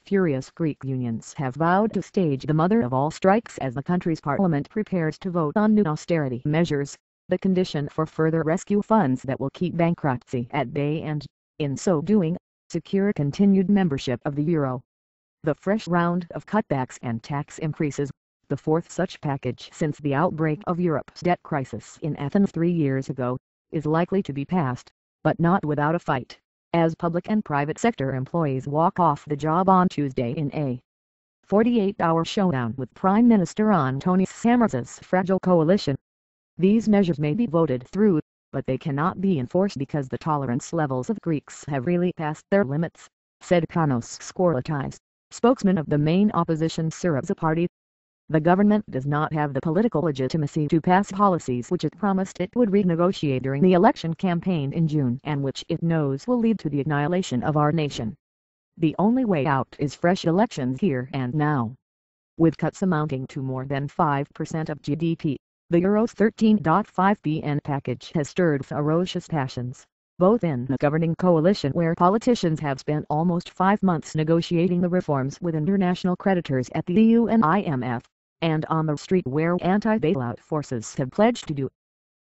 furious Greek unions have vowed to stage the mother of all strikes as the country's parliament prepares to vote on new austerity measures, the condition for further rescue funds that will keep bankruptcy at bay and, in so doing, secure continued membership of the euro. The fresh round of cutbacks and tax increases, the fourth such package since the outbreak of Europe's debt crisis in Athens 3 years ago, is likely to be passed, but not without a fight, as public and private sector employees walk off the job on Tuesday in a 48-hour showdown with Prime Minister Antonis Samaras' fragile coalition. These measures may be voted through, but they cannot be enforced because the tolerance levels of Greeks have really passed their limits, said Panos Skorlatis, spokesman of the main opposition Syriza party. The government does not have the political legitimacy to pass policies which it promised it would renegotiate during the election campaign in June and which it knows will lead to the annihilation of our nation. The only way out is fresh elections here and now. With cuts amounting to more than 5% of GDP, the Euro's 13.5 billion package has stirred ferocious passions, both in the governing coalition where politicians have spent almost 5 months negotiating the reforms with international creditors at the EU and IMF, and on the street where anti-bailout forces have pledged to do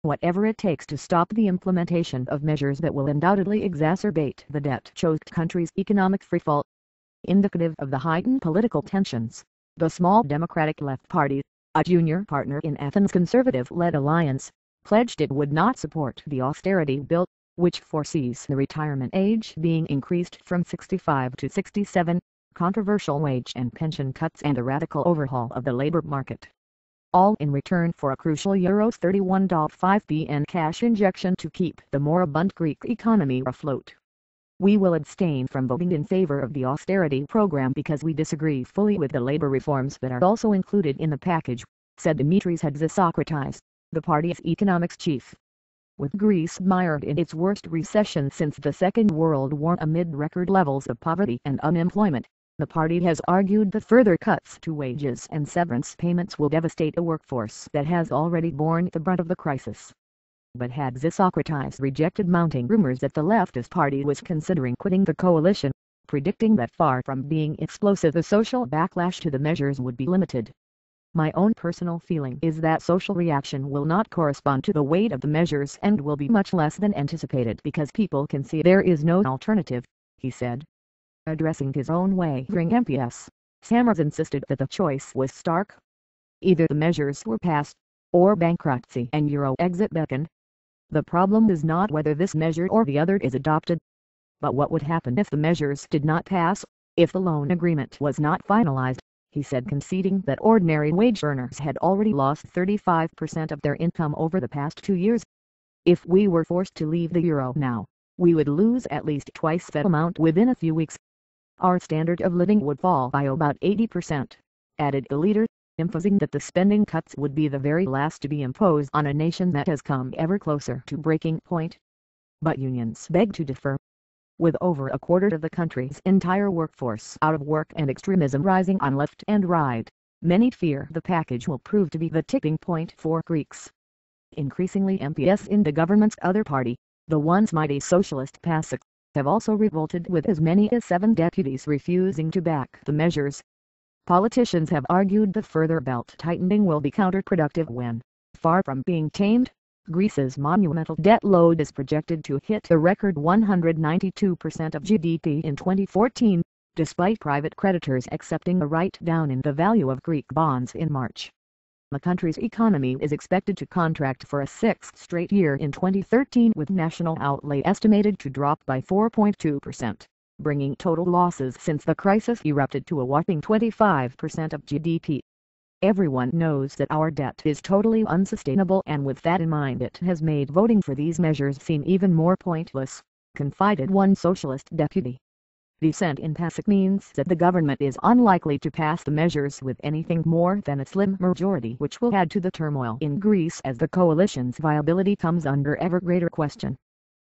whatever it takes to stop the implementation of measures that will undoubtedly exacerbate the debt-choked country's economic freefall. Indicative of the heightened political tensions, the small Democratic Left Party, a junior partner in Athens' conservative-led alliance, pledged it would not support the austerity bill, which foresees the retirement age being increased from 65 to 67, controversial wage and pension cuts and a radical overhaul of the labor market. All in return for a crucial Euros 31.5 billion cash injection to keep the moribund Greek economy afloat. We will abstain from voting in favor of the austerity program because we disagree fully with the labor reforms that are also included in the package, said Dimitris Hatzisokratis, the party's economics chief. With Greece mired in its worst recession since the Second World War amid record levels of poverty and unemployment, the party has argued that further cuts to wages and severance payments will devastate a workforce that has already borne the brunt of the crisis. But Hatzisokratis rejected mounting rumors that the leftist party was considering quitting the coalition, predicting that far from being explosive the social backlash to the measures would be limited. My own personal feeling is that social reaction will not correspond to the weight of the measures and will be much less than anticipated because people can see there is no alternative, he said. Addressing his own wavering MPS, Samaras insisted that the choice was stark. Either the measures were passed, or bankruptcy and euro exit beckoned. The problem is not whether this measure or the other is adopted, but what would happen if the measures did not pass, if the loan agreement was not finalized, he said, conceding that ordinary wage earners had already lost 35% of their income over the past 2 years. If we were forced to leave the euro now, we would lose at least twice that amount within a few weeks. Our standard of living would fall by about 80%, added the leader, emphasizing that the spending cuts would be the very last to be imposed on a nation that has come ever closer to breaking point. But unions beg to differ. With over a quarter of the country's entire workforce out of work and extremism rising on left and right, many fear the package will prove to be the tipping point for Greeks. Increasingly MPs in the government's other party, the once mighty socialist PASOK, have also revolted with as many as 7 deputies refusing to back the measures. Politicians have argued that further belt-tightening will be counterproductive when, far from being tamed, Greece's monumental debt load is projected to hit a record 192% of GDP in 2014, despite private creditors accepting a write-down in the value of Greek bonds in March. The country's economy is expected to contract for a 6th straight year in 2013 with national outlay estimated to drop by 4.2%, bringing total losses since the crisis erupted to a whopping 25% of GDP. Everyone knows that our debt is totally unsustainable, and with that in mind it has made voting for these measures seem even more pointless, confided one socialist deputy. Dissent in PASOK means that the government is unlikely to pass the measures with anything more than a slim majority, which will add to the turmoil in Greece as the coalition's viability comes under ever greater question.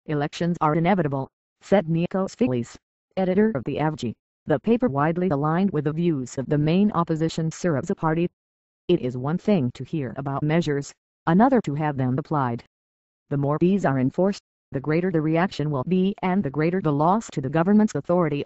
Elections are inevitable, said Nikos Filis, editor of the Avgi, the paper widely aligned with the views of the main opposition Syriza party. It is one thing to hear about measures, another to have them applied. The more these are enforced, the greater the reaction will be and the greater the loss to the government's authority.